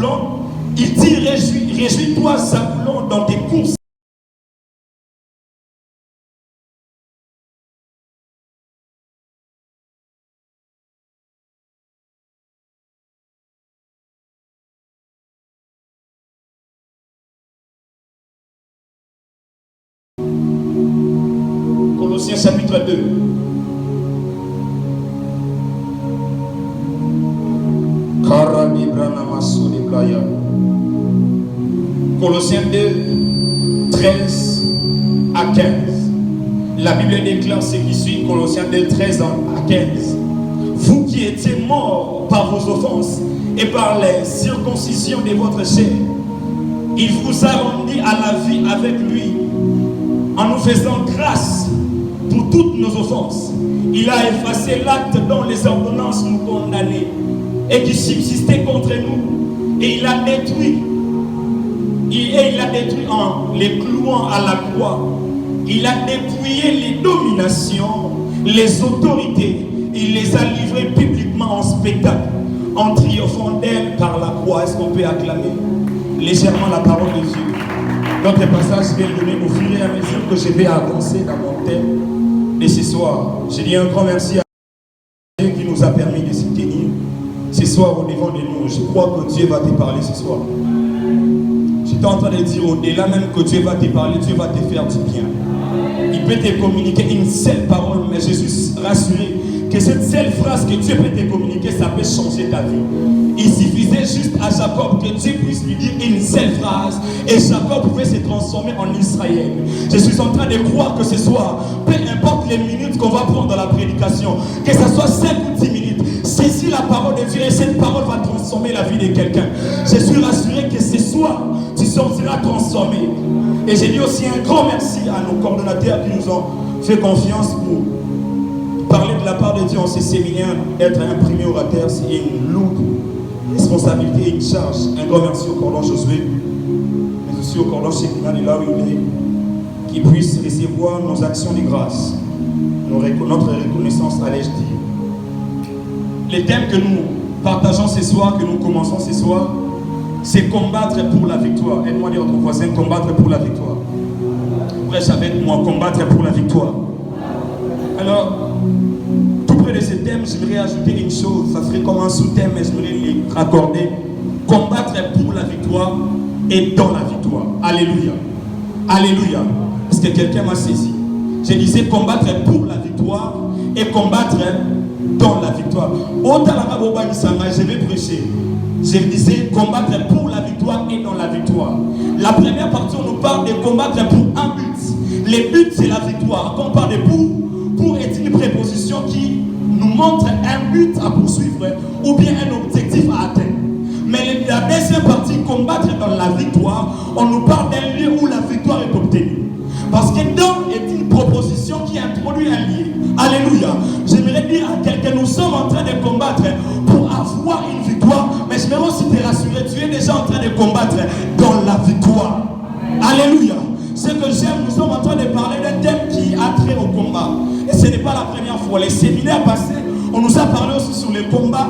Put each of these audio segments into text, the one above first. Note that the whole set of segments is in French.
Zaboulon, il dit réjouis-toi Zaboulon dans tes courses. Colossiens chapitre 2. Colossiens 2, 13 à 15. La Bible déclare ce qui suit, Colossiens 2, 13 à 15. Vous qui étiez morts par vos offenses et par les circoncisions de votre chair, il vous a rendu à la vie avec lui, en nous faisant grâce pour toutes nos offenses. Il a effacé l'acte dont les ordonnances nous condamnaient et qui subsistait contre nous, et il a détruit. Et il a détruit en les clouant à la croix. Il a dépouillé les dominations, les autorités. Il les a livrées publiquement en spectacle, en triomphant d'elles par la croix. Est-ce qu'on peut acclamer légèrement la parole de Dieu? Notre passage, je vais le donner au fur et à mesure que je vais avancer dans mon thème de ce soir. Je dis un grand merci à Dieu qui nous a permis de se tenir ce soir au devant de nous. Je crois que Dieu va te parler ce soir. J'étais en train de dire au-delà même que Dieu va te parler, Dieu va te faire du bien. Il peut te communiquer une seule parole, mais je suis rassuré que cette seule phrase que Dieu peut te communiquer, ça peut changer ta vie. Il suffisait juste à Jacob que Dieu puisse lui dire une seule phrase et Jacob pouvait se transformer en Israël. Je suis en train de croire que ce soir, peu importe les minutes qu'on va prendre dans la prédication, que ce soit 5 ou 10 minutes, saisis la parole de Dieu et cette parole va transformer la vie de quelqu'un. Je suis rassuré que ce soir, tu sortiras transformé. Et j'ai dit aussi un grand merci à nos coordonnateurs qui nous ont fait confiance pour parler de la part de Dieu en ces séminaires. Être un premier orateur, c'est une lourde responsabilité et une charge. Un grand merci au cordon Josué, mais aussi au cordon Shekinah de là où il est, qui puisse recevoir nos actions de grâce, notre reconnaissance, allais-je dire. Les thèmes que nous partageons ce soir, que nous commençons ce soir, c'est combattre pour la victoire. Aide-moi à dire à ton voisin, combattre pour la victoire. Prêche avec moi, combattre pour la victoire. Alors, tout près de ce thème, j'aimerais ajouter une chose. Ça serait comme un sous-thème, mais j'aimerais les raccorder. Combattre pour la victoire et dans la victoire. Alléluia. Alléluia. Est-ce que quelqu'un m'a saisi? Je disais combattre pour la victoire et combattre dans la victoire. Je vais prêcher. Je disais combattre pour la victoire et dans la victoire. La première partie, on nous parle de combattre pour un but. Le but, c'est la victoire. Quand on parle de pour est une préposition qui nous montre un but à poursuivre ou bien un objectif à atteindre. Mais la deuxième partie, combattre dans la victoire, on nous parle d'un lieu où la victoire est obtenue. Parce que dans est une proposition qui introduit un lieu. Alléluia. J'aimerais dire à quelqu'un, nous sommes en train de combattre pour avoir une victoire, mais je vais aussi te rassurer, tu es déjà en train de combattre dans la victoire. Alléluia. Ce que j'aime, nous sommes en train de parler d'un thème qui a trait au combat. Et ce n'est pas la première fois. Les séminaires passés, on nous a parlé aussi sur les combats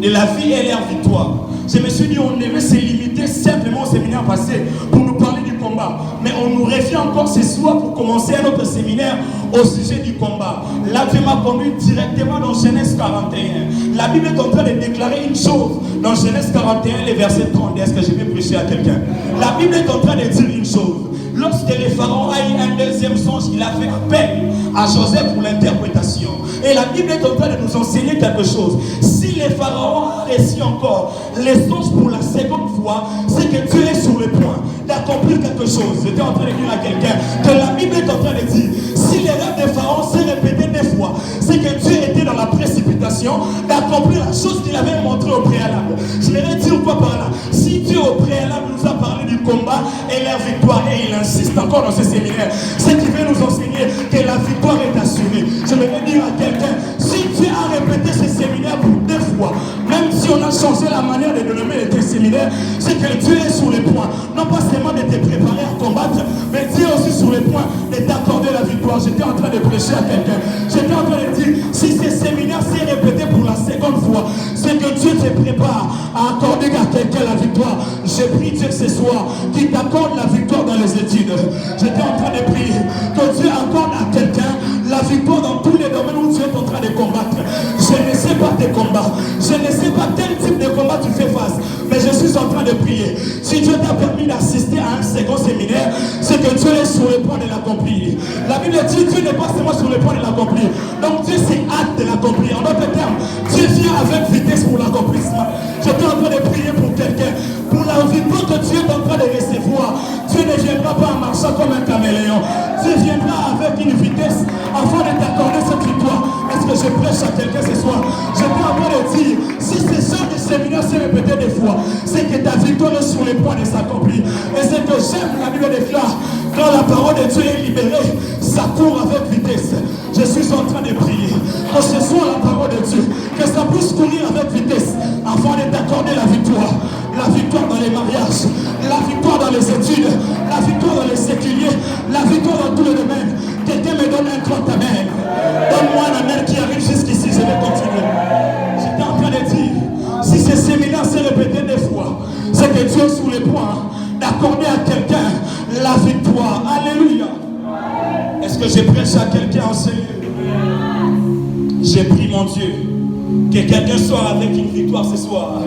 de la vie et leur victoire. Je me suis dit, on devait se limiter simplement au séminaire passé pour nous parler du combat. Mais on nous revient encore ce soir pour commencer un autre séminaire au sujet du combat. Là, Dieu m'a conduit directement dans Genèse 41. La Bible est en train de déclarer une chose dans Genèse 41, les versets 30. Est-ce que je vais prêcher à quelqu'un? La Bible est en train de dire une chose. Lorsque le pharaon a eu un deuxième songe, il a fait appel à Joseph pour l'interprétation. Et la Bible est en train de nous enseigner quelque chose. Si le pharaon a reçu encore les songes pour la seconde fois, c'est que Dieu est sur le point d'accomplir quelque chose. J'étais en train de dire à quelqu'un que la Bible est en train de dire, si les rêves de pharaon s'est répété 2 fois, c'est que Dieu était dans la précipitation d'accomplir la chose qu'il avait montrée au préalable. Je vais dire quoi par là? Si Dieu au préalable nous a parlé du combat et la victoire, et il insiste encore dans ce séminaire, c'est qu'il veut nous enseigner que la victoire est assurée. Je vais dire à quelqu'un, si Dieu a répété ce séminaire pour 2 fois, même si on a changé la manière de nommer les séminaires, séminaire, c'est que Dieu est sur le point, non pas seulement de te préparer à combattre, mais Dieu est aussi sur le point de t'accorder la victoire. J'étais en train de prêcher à quelqu'un. J'étais en train de dire, si ce séminaire s'est répété pour la seconde fois, c'est que Dieu te prépare à accorder à quelqu'un la victoire. J'ai pris Dieu ce soir qui t'accorde la victoire dans les études. J'étais en train de prier que Dieu accorde à quelqu'un la victoire dans tous les domaines où tu es en train de combattre. Je ne sais pas tes combats, je ne sais pas quel type de combat tu fais face, mais je suis en train de prier. Si Dieu t'a permis d'assister à un second séminaire, c'est que Dieu est sur le point de l'accomplir. La Bible dit Dieu n'est pas seulement sur le point de l'accomplir, donc Dieu s'est hâte de l'accomplir. En d'autres termes, Dieu vient avec vitesse pour l'accomplissement. J'étais en train de prier pour quelqu'un, pour la victoire que Dieu est en train de recevoir. Dieu ne viendra pas en marchant comme un caméléon. Dieu viendra avec une vitesse afin de t'accorder cette victoire. Est-ce que je prêche à quelqu'un ce soir? J'étais en train de dire, si ce genre de séminaire s'est répété des fois, c'est que ta victoire est sur le point de s'accomplir. Et c'est que j'aime, la Bible déclare, quand la parole de Dieu est libérée, ça court avec vitesse. Je suis en train de prier que ce soit la parole de Dieu, que ça puisse courir avec vitesse afin de t'accorder la victoire. La victoire dans les mariages, la victoire dans les études, la victoire dans les séculiers, la victoire dans tous les domaines. Quelqu'un me donne un grand amen. Donne-moi un amen qui arrive jusqu'ici, je vais continuer. J'étais en train de dire, si ce séminaire s'est répété des fois, c'est que Dieu est sur le point d'accorder à quelqu'un la victoire. Alléluia. Est-ce que j'ai prêché à quelqu'un en ce lieu? J'ai pris mon Dieu, que quelqu'un soit avec une victoire ce soir.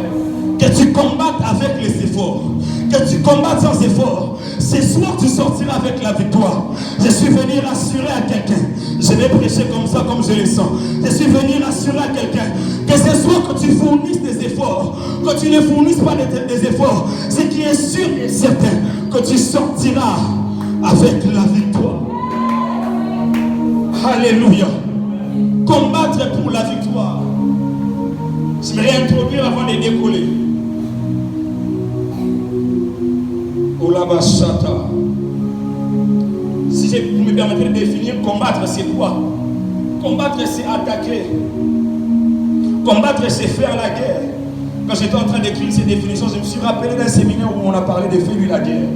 Que tu combattes avec les efforts. Que tu combattes sans effort. Ce soir, tu sortiras avec la victoire. Je suis venu rassurer à quelqu'un. Je vais prêcher comme ça, comme je le sens. Je suis venu rassurer à quelqu'un que ce soir, que tu fournisses des efforts, que tu ne fournisses pas des efforts, ce qui est sûr et certain, que tu sortiras avec la victoire. Alléluia. Combattre pour la victoire. Je vais réintroduire avant de décoller. Olabashata. Si vous me permettez de définir, combattre c'est quoi? Combattre c'est attaquer. Combattre c'est faire la guerre. Quand j'étais en train d'écrire ces définitions, je me suis rappelé d'un séminaire où on a parlé de faire la guerre.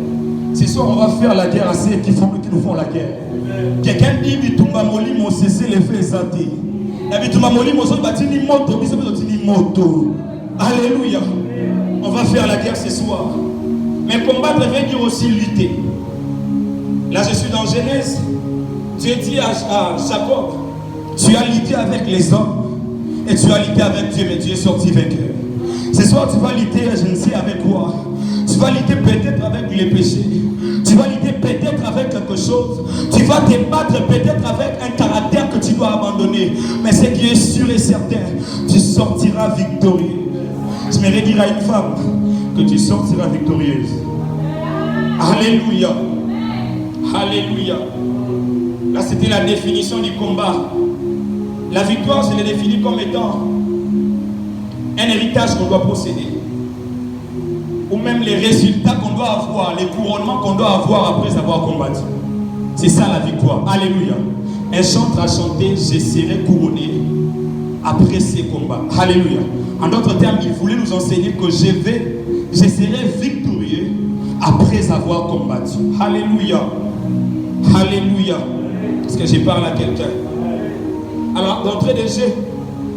Ce soir, on va faire la guerre à ceux qui nous font la guerre. Quelqu'un dit Bitumba Moli, mon cessé les fait santé. Bitumba Moli, mon son bâti ni moto, ni moto. Alléluia. On va faire la guerre ce soir. Mais combattre veut dire aussi lutter. Là, je suis dans Genèse. Dieu dit à Jacob, tu as lutté avec les hommes et tu as lutté avec Dieu, mais tu es sorti vainqueur. Ce soir, tu vas lutter, je ne sais avec quoi. Tu vas lutter peut-être avec les péchés. Tu vas lutter peut-être avec quelque chose. Tu vas te battre peut-être avec un caractère que tu dois abandonner. Mais ce qui est sûr et certain, tu sortiras victorieux. Je me dire à une femme que tu sortiras victorieuse. Alléluia. Alléluia. Là, c'était la définition du combat. La victoire, je l'ai définie comme étant un héritage qu'on doit posséder. Ou même les résultats qu'on doit avoir, les couronnements qu'on doit avoir après avoir combattu. C'est ça la victoire. Alléluia. Un chantre a chanté, je serai couronné après ces combats. Alléluia. En d'autres termes, il voulait nous enseigner que je serai victorieux après avoir combattu. Alléluia. Alléluia. Est-ce que je parle à quelqu'un? Alors, d'entrée de jeu,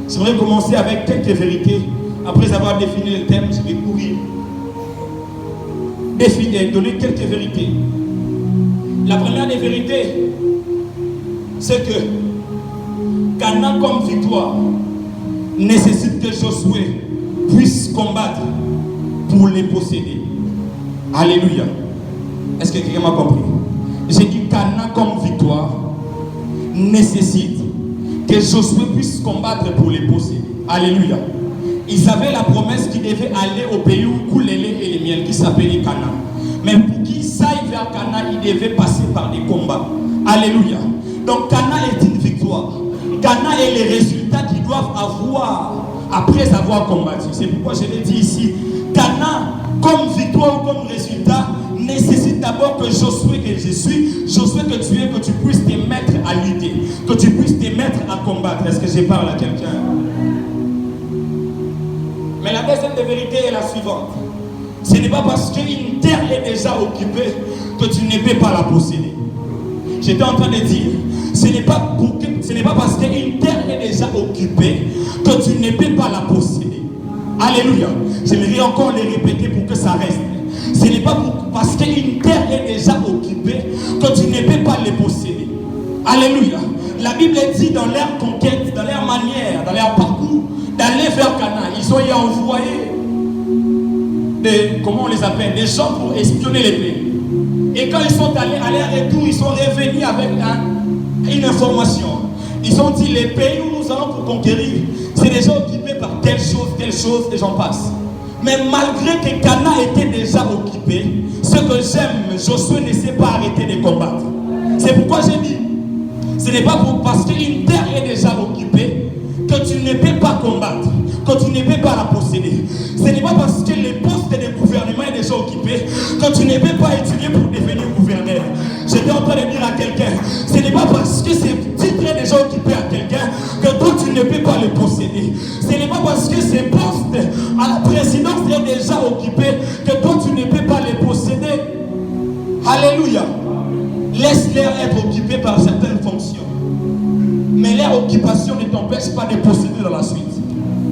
j'aimerais commencer avec quelques vérités. Après avoir défini le thème, je vais courir. Donner quelques vérités. La première des vérités, c'est que Canaan comme victoire nécessite que Josué puisse combattre pour les posséder. Alléluia. Est-ce que quelqu'un m'a compris? J'ai dit Canaan comme victoire nécessite que Josué puisse combattre pour les posséder. Alléluia. Ils avaient la promesse qu'ils devaient aller au pays où coulent les lait et les miels, qui s'appelait Canaan. Mais pour qu'ils aillent vers Canaan, ils devaient passer par des combats. Alléluia. Donc Canaan est une victoire. Canaan est les résultats qu'ils doivent avoir après avoir combattu. C'est pourquoi je l'ai dit ici. Canaan, comme victoire ou comme résultat, nécessite d'abord que Josué, que je suis, Josué que tu es, que tu puisses te mettre à lutter, que tu puisses te mettre à combattre. Est-ce que je parle à quelqu'un? Mais la deuxième de vérité est la suivante. Ce n'est pas parce qu'une terre est déjà occupée que tu ne peux pas la posséder. J'étais en train de dire, ce n'est pas parce qu'une terre est déjà occupée que tu ne peux pas la posséder. Alléluia. J'aimerais encore les répéter pour que ça reste. Ce n'est pas parce qu'une terre est déjà occupée que tu ne peux pas les posséder. Alléluia. La Bible dit dans leur conquête, dans leur manière, dans leur parcours, d'aller vers Canaan, ils ont y envoyé comment on les appelle, des gens pour espionner les pays. Et quand ils sont allés à leur retour, ils sont revenus avec une information. Ils ont dit les pays où nous allons pour conquérir, c'est déjà occupé par telle chose, et j'en passe. Mais malgré que Canaan était déjà occupé, ce que j'aime, Josué ne s'est pas arrêté de combattre. C'est pourquoi j'ai dit, ce n'est pas parce qu'une terre est déjà occupée que tu ne peux pas combattre, que tu ne peux pas la posséder. Ce n'est pas parce que les postes de gouvernement est déjà occupé que tu ne peux pas étudier pour devenir gouverneur. J'étais en train de dire à quelqu'un, ce n'est pas parce que ces titres est déjà occupé à quelqu'un que toi tu ne peux pas le posséder. Ce n'est pas parce que ces postes à la présidence est déjà occupé que toi tu ne peux pas les posséder. Alléluia. Laisse-les être occupés par certaines fonctions. Mais leur occupation ne t'empêche pas de posséder dans la suite.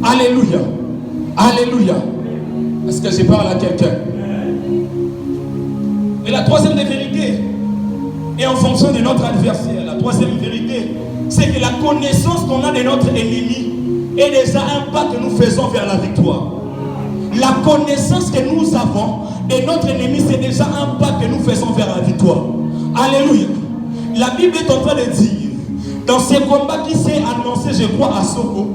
Alléluia. Alléluia. Est-ce que je parle à quelqu'un? Et la troisième des vérités est en fonction de notre adversaire. La troisième vérité, c'est que la connaissance qu'on a de notre ennemi est déjà un pas que nous faisons vers la victoire. La connaissance que nous avons de notre ennemi, c'est déjà un pas que nous faisons vers la victoire. Alléluia. La Bible est en train de dire, dans ces combats qui s'est annoncé, je crois, à Soko,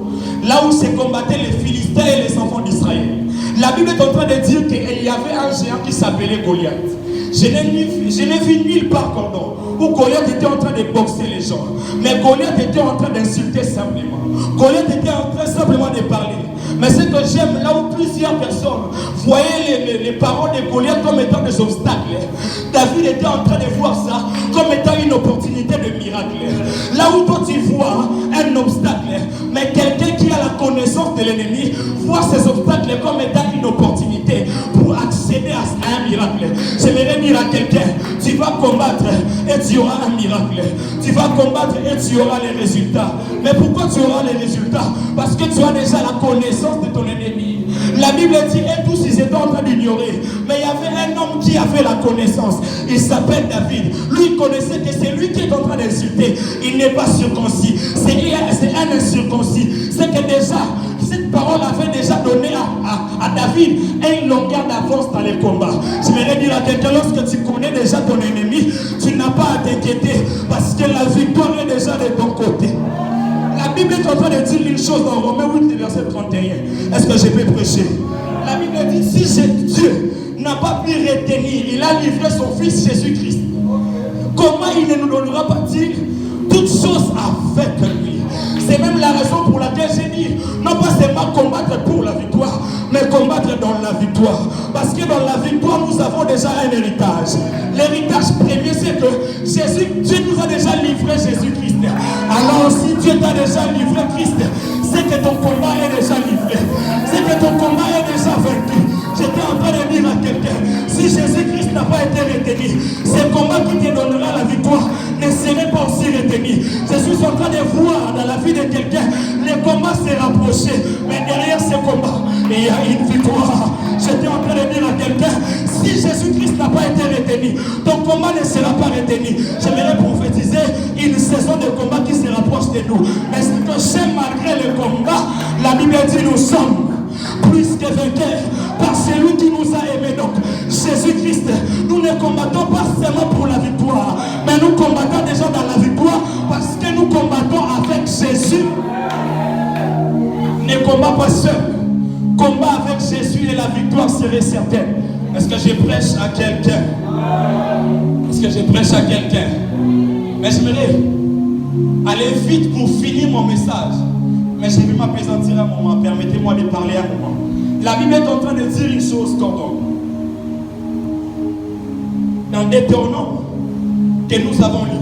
là où se combattaient les Philistins et les enfants d'Israël, la Bible est en train de dire qu'il y avait un géant qui s'appelait Goliath. Je n'ai vu nulle part pardon, où Goliath était en train de boxer les gens. Mais Goliath était en train d'insulter simplement. Goliath était en train simplement de parler. Mais ce que j'aime, là où plusieurs personnes voyaient les paroles de Goliath comme étant des obstacles, David était en train de voir ça comme étant une opportunité de miracle. Là où toi tu vois un obstacle, mais quelqu'un qui a la connaissance de l'ennemi voit ces obstacles comme étant une opportunité pour accéder à un miracle. J'aimerais dire à quelqu'un, tu vas combattre et tu auras un miracle. Tu vas combattre et tu auras les résultats. Mais pourquoi tu auras les résultats? Parce que tu as déjà la connaissance de ton ennemi. La Bible dit, et tous ils étaient en train d'ignorer. Mais il y avait un homme qui avait la connaissance. Il s'appelle David. Lui, il connaissait que c'est lui qui est en train d'insulter. Il n'est pas circoncis. C'est un incirconcis. C'est que déjà, cette parole avait déjà donné à David une longueur d'avance dans les combats. Je voudrais dire à quelqu'un, lorsque tu connais déjà ton ennemi, tu n'as pas à t'inquiéter parce que la victoire est déjà de ton côté. La Bible est en train de dire une chose dans Romains 8, verset 31. Est-ce que je peux prêcher? La Bible dit, si Dieu n'a pas pu retenir, il a livré son fils Jésus-Christ, comment il ne nous donnera pas dire toutes choses avec lui? C'est même la raison pour laquelle j'ai dit, non pas seulement combattre pour la victoire, mais combattre dans la victoire. Parce que dans la victoire, nous avons déjà un héritage. L'héritage premier, c'est que Dieu nous a déjà livré Jésus-Christ. Alors si Dieu t'a déjà livré Christ, c'est que ton combat est déjà livré. C'est que ton combat est déjà vaincu. J'étais en train de dire à quelqu'un, si Jésus-Christ n'a pas été retenu, ce combat qui te donnera la victoire ne serait pas aussi retenu. Je suis en train de voir dans la vie de quelqu'un, le combat s'est rapproché, mais derrière ce combat, il y a une victoire. J'étais en train de dire à quelqu'un, si Jésus-Christ n'a pas été retenu, ton combat ne sera pas retenu. J'aimerais prophétiser une saison de combat qui se rapproche de nous. Mais ce que j'aime malgré le combat, la Bible dit nous sommes plus que vainqueurs par celui qui nous a aimés. Donc Jésus-Christ, nous ne combattons pas seulement pour la victoire, mais nous combattons déjà dans la victoire parce que nous combattons avec Jésus. Ne combat pas seul, combat avec Jésus et la victoire serait certaine. Est-ce que je prêche à quelqu'un? Est-ce que je prêche à quelqu'un? Mais j'aimerais aller vite pour finir mon message. Mais je vais m'apaisantir un moment. Permettez-moi de parler un moment. La Bible est en train de dire une chose quand dans Deutéronome que nous avons lu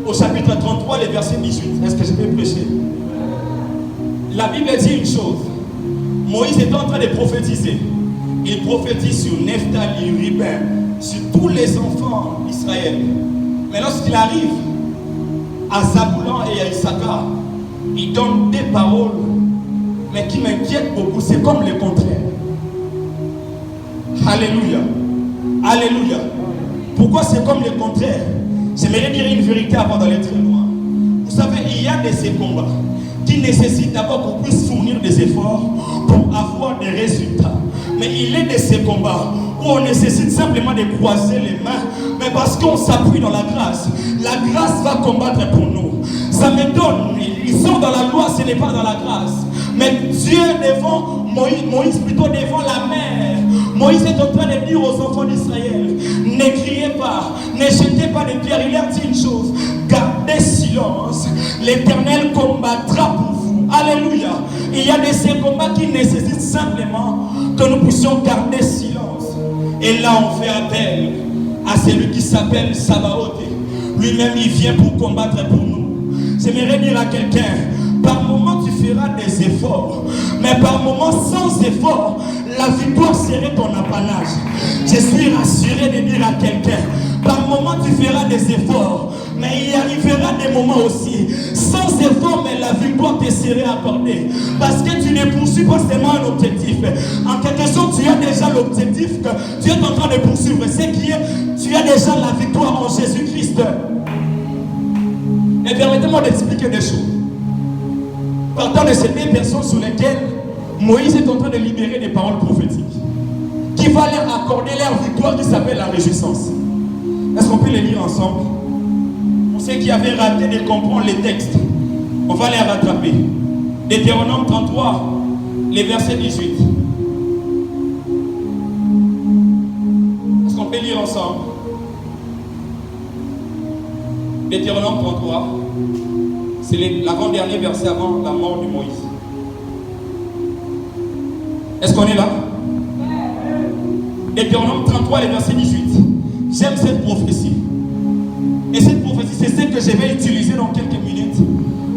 au chapitre 33, le verset 18. Est-ce que je peux prêcher? La Bible dit une chose. Moïse est en train de prophétiser Il prophétise sur Nephtali, Ruben, sur tous les enfants d'Israël. Mais lorsqu'il arrive à Zabulon et à Issachar, il donne des paroles, mais qui m'inquiètent beaucoup. C'est comme le contraire. Alléluia. Alléluia. Pourquoi c'est comme le contraire? J'aimerais dire une vérité avant d'aller très loin. Vous savez, il y a de ces combats qui nécessitent d'abord qu'on puisse fournir des efforts pour avoir des résultats. Mais il est de ces combats où on nécessite simplement de croiser les mains, mais parce qu'on s'appuie dans la grâce. La grâce va combattre pour nous. Ça m'étonne, ils sont dans la loi, ce n'est pas dans la grâce. Mais Dieu devant Moïse plutôt devant la mer. Moïse est en train de dire aux enfants d'Israël, ne criez pas, ne jetez pas de pierres. Il leur dit une chose, gardez silence, l'Éternel combattra pour vous. Alléluia. Il y a de ces combats qui nécessitent simplement que nous puissions garder silence. Et là on fait appel à celui qui s'appelle Sabaoth. Lui-même il vient pour combattre pour nous. J'aimerais dire à quelqu'un, par moment tu feras des efforts, mais par moment sans effort, la victoire serait ton apanage. Je suis rassuré de dire à quelqu'un, par moment tu feras des efforts, mais il arrivera des moments aussi, sans effort, mais la victoire te sera accordée. Parce que tu ne poursuis pas seulement un objectif. En quelque sorte, tu as déjà l'objectif que tu es en train de poursuivre. C'est qui est, tu as déjà la victoire en Jésus-Christ. Et permettez-moi d'expliquer des choses. Partant de ces deux personnes sur lesquelles Moïse est en train de libérer des paroles prophétiques qui va leur accorder leur victoire qui s'appelle la réjouissance. Est-ce qu'on peut les lire ensemble? On sait qui avait raté de comprendre les textes. On va les rattraper. Deutéronome 33, les versets 18. Est-ce qu'on peut lire ensemble? Deutéronome 33. C'est l'avant-dernier verset avant la mort de Moïse. Est-ce qu'on est là? Deutéronome 33, les versets 18. J'aime cette prophétie. Et cette prophétie, c'est celle que je vais utiliser dans quelques minutes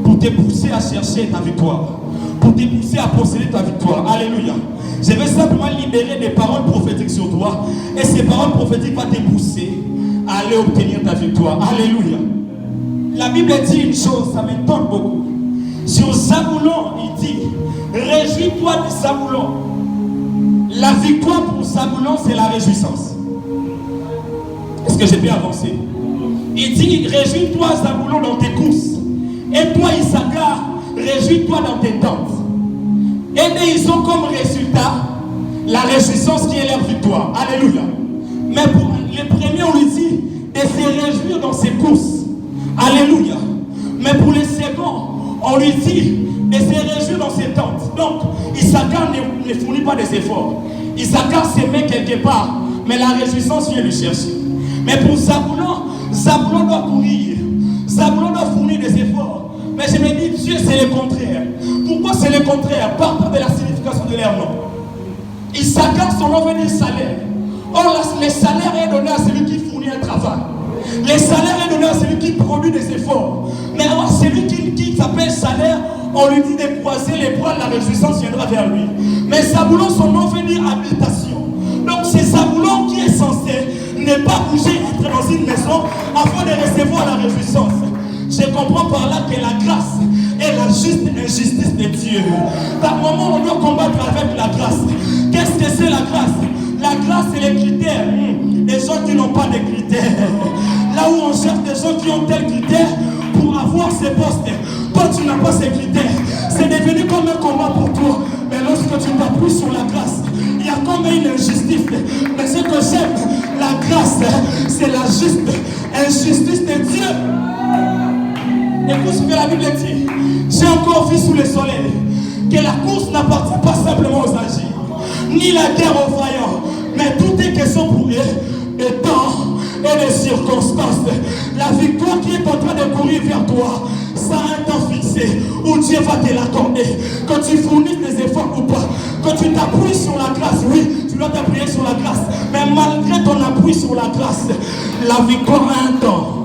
pour te pousser à chercher ta victoire. Pour te pousser à posséder ta victoire. Alléluia. Je vais simplement libérer des paroles prophétiques sur toi. Et ces paroles prophétiques vont te pousser à aller obtenir ta victoire. Alléluia. La Bible dit une chose, ça m'étonne beaucoup. Sur Zabulon, il dit, réjouis-toi de Zabulon. La victoire pour Zabulon, c'est la réjouissance. Est-ce que j'ai pu avancer? Il dit, réjouis-toi Zabulon dans tes courses. Et toi Issachar, réjouis-toi dans tes tentes. Et ils ont comme résultat la réjouissance qui est leur victoire. Alléluia. Mais pour les premiers, on lui dit de se réjouir dans ses courses. Alléluia. Mais pour les seconds, on lui dit de se réjouir dans ses tentes. Donc, Issachar ne fournit pas des efforts. Issachar se met quelque part, mais la réjouissance vient lui chercher. Mais pour Zabulon, Zabulon doit courir. Zabulon doit fournir des efforts. Mais je me dis, Dieu, c'est le contraire. Pourquoi c'est le contraire? Partant de la signification de leur nom. Issachar, son nom veut dire salaire. Or, le salaire est donné à celui qui fournit un travail. Le salaire est donné à celui qui produit des efforts. Mais alors, celui qui s'appelle salaire, on lui dit de croiser les bras, la réjouissance viendra vers lui. Mais Zabulon, son nom veut dire habitation. Donc c'est Zabulon qui est censé ne pas bouger, entrer dans une maison afin de recevoir la réjouissance. Je comprends par là que la grâce est la juste injustice de Dieu. Par moment, on doit combattre avec la grâce. Qu'est-ce que c'est la grâce? La grâce, c'est les critères. Des gens qui n'ont pas de critères. Là où on cherche des gens qui ont tels critères pour avoir ces postes. Toi, tu n'as pas ces critères. C'est devenu comme un combat pour toi. Mais lorsque tu t'appuies sur la grâce, il y a comme une injustice. Mais ce que j'aime, la grâce, c'est la juste injustice de Dieu. Écoute ce que la Bible dit. J'ai encore vu sous le soleil que la course n'appartient pas simplement aux agiles, ni la guerre aux vaillants, mais tout est question pour eux de temps et de circonstances. La victoire qui est en train de courir vers toi, ça a un temps fixé où Dieu va te l'accorder. Que tu fournisses des efforts ou pas, que tu t'appuies sur la grâce, oui, tu dois t'appuyer sur la grâce, mais malgré ton appui sur la grâce, la victoire a un temps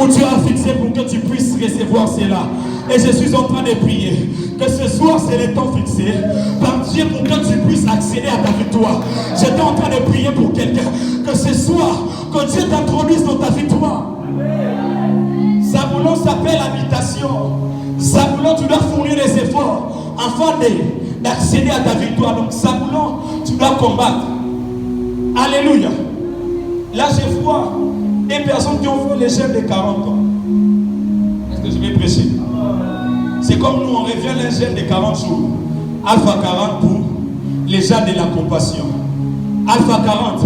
où Dieu a fixé pour que tu puisses recevoir cela. Et je suis en train de prier que ce soir c'est le temps fixé par Dieu pour que tu puisses accéder à ta victoire. J'étais en train de prier pour quelqu'un que ce soir, que Dieu t'introduise dans ta victoire. Zaboulon s'appelle habitation. Zaboulon, tu dois fournir des efforts afin d'accéder à ta victoire. Donc Zaboulon, tu dois combattre. Alléluia. Là je vois des personnes qui ont fait les jeûnes de 40 ans. Est-ce que je vais prêcher? C'est comme nous, on revient les jeûnes de 40 jours. Alpha 40 pour les gens de la compassion. Alpha 40,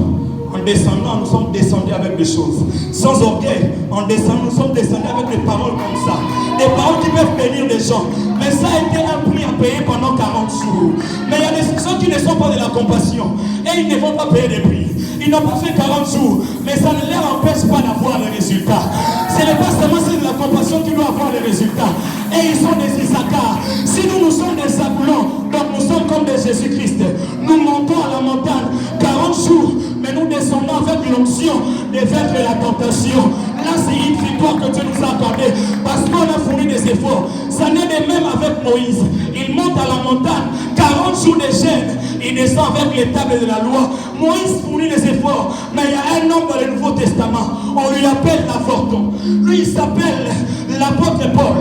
en descendant, nous sommes descendus avec des choses. Sans orgueil, en descendant, nous sommes descendus avec des paroles comme ça. Des paroles qui peuvent bénir des gens. Mais ça a été un prix à payer pendant 40 jours. Mais il y a des gens qui ne sont pas de la compassion. Et ils ne vont pas payer des prix. Ils n'ont pas fait 40 jours. Mais ça ne leur empêche pas d'avoir les résultats. Ce n'est pas seulement ceux de la compassion qui doivent avoir les résultats. Et ils sont des Issachar. Si nous sommes des Zaboulons, donc nous sommes comme des Jésus-Christ. Nous montons à la montagne 40 jours, mais nous descendons avec l'onction de vaincre la tentation. Là, c'est une victoire que Dieu nous a accordée parce qu'on a fourni des efforts. Ça n'est de même avec Moïse. Il monte à la montagne, 40 jours de jeûne. Il descend avec les tables de la loi. Moïse fournit des efforts, mais il y a un homme dans le Nouveau Testament. On lui appelle l'avorton. Lui, il s'appelle l'apôtre Paul.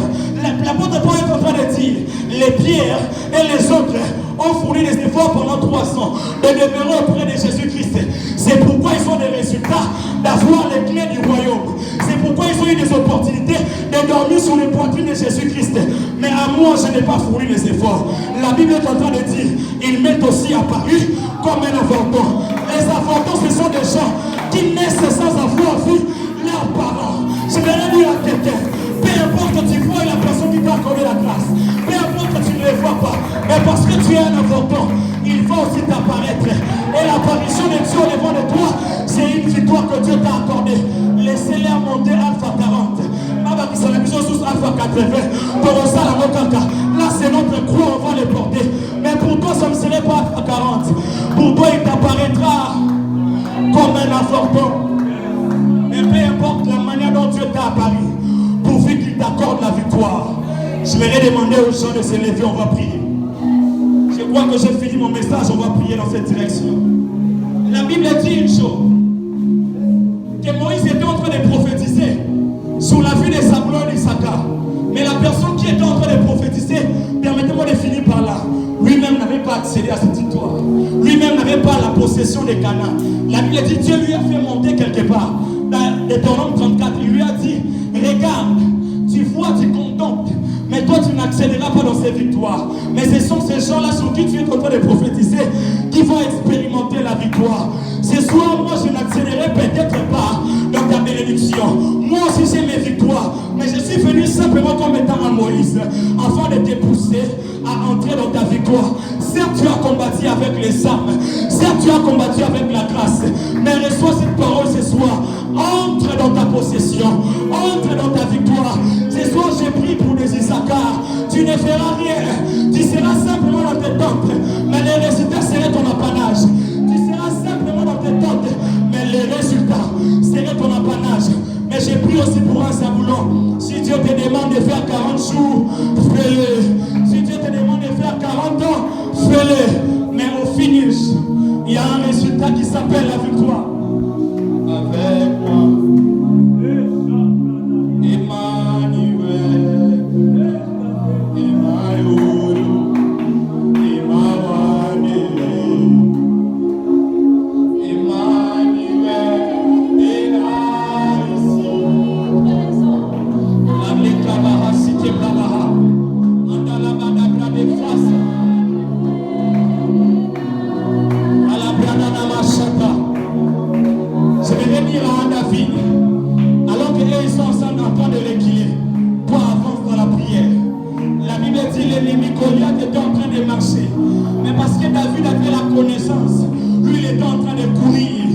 L'apôtre Paul est en train de dire, les pierres et les autres ont fourni des efforts pendant 3 ans de demeurer auprès de Jésus-Christ. C'est pourquoi ils ont des résultats d'avoir les clés du royaume. C'est pourquoi ils ont eu des opportunités de dormir sur les poitrines de Jésus-Christ. Mais à moi, je n'ai pas fourni les efforts. La Bible est en train de dire, il m'est aussi apparu comme un avorton. Les avortons, ce sont des gens qui naissent sans avoir vu leurs parents. Je vais dire à quelqu'un, peu importe que tu vois la personne qui t'a accordé la grâce, peu importe que tu ne les vois pas, mais parce que tu es un avorton, il va aussi t'apparaître. Et l'apparition de Dieu au devant de toi, c'est une victoire que Dieu t'a accordée. Laissez-les monter Alpha 40. C'est la mission sous Alpha 80. Pour ça, la Mokaka. Là, c'est notre croix, on va les porter. Mais pour toi, ça ne serait pas Alpha 40. Pour toi, il t'apparaîtra comme un avorton. Et peu importe la manière dont Dieu t'a apparu, pourvu qu'il t'accorde la victoire. Je vais demander aux gens de se lever, on va prier. Je crois que j'ai fini mon message, on va prier dans cette direction. La Bible dit une chose, que Moïse était en train de prophétiser sur la vie de Zaboulon et d'Issachar. Mais la personne qui était en train de prophétiser, permettez-moi de finir par là, lui-même n'avait pas accédé à cette victoire. Lui-même n'avait pas la possession de Canaan. La Bible dit, Dieu lui a fait monter quelque part. Dans Deutéronome 34, il lui a dit, regarde, tu vois, tu contemples, mais toi tu n'accéderas pas dans ces victoires. Mais ce sont ces gens-là sur qui tu es en train de prophétiser qui vont expérimenter la victoire. Ce soir, moi je n'accéderai peut-être pas dans ta bénédiction. Moi aussi j'ai mes victoires, mais je suis venu simplement comme étant un Moïse, afin de te pousser à entrer dans ta victoire. Certes, tu as combattu avec les armes, certes, tu as combattu avec la grâce, mais reçois cette parole ce soir. Entre dans ta possession, entre dans ta victoire. Ce soir, j'ai pris pour des Issachar. Tu ne feras rien, tu seras simplement dans tes temples, mais les résultats seraient ton apanage. Tu seras simplement dans tes temples, mais les résultats seraient ton apanage. Mais j'ai pris aussi pour un Zaboulon. Si Dieu te demande de faire 40 jours, fais-le. Si Dieu te demande de faire 40 ans, fais-le. Mais au finish, il y a un résultat qui s'appelle la victoire. Avec moi, Emmanuel, Emmanuel, Emmanuel, Emmanuel est là ici. La Mekabaha, Cité Babaha, Andalabadabra de face, à la Branana Machata. Je vais venir à David, alors que eux ils sont ensemble en train de réquiller. Toi avance dans la prière. La Bible dit l'ennemi Goliath était en train de marcher. Mais parce que David avait la connaissance, lui il était en train de courir.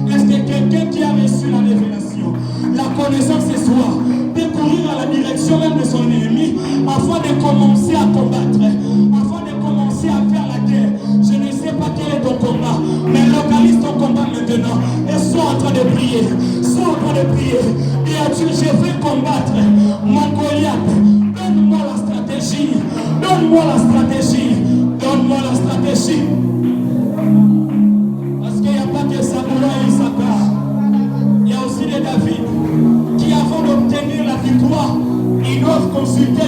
Est-ce que quelqu'un qui a reçu la révélation, la connaissance ce soir, de courir à la direction même de son ennemi, afin de commencer à combattre, afin de commencer à faire la guerre? Je ne sais pas quel est ton combat, mais localise ton combat maintenant et sois en train de prier, sois en train de prier. Et à Dieu, je vais combattre. Tu t'es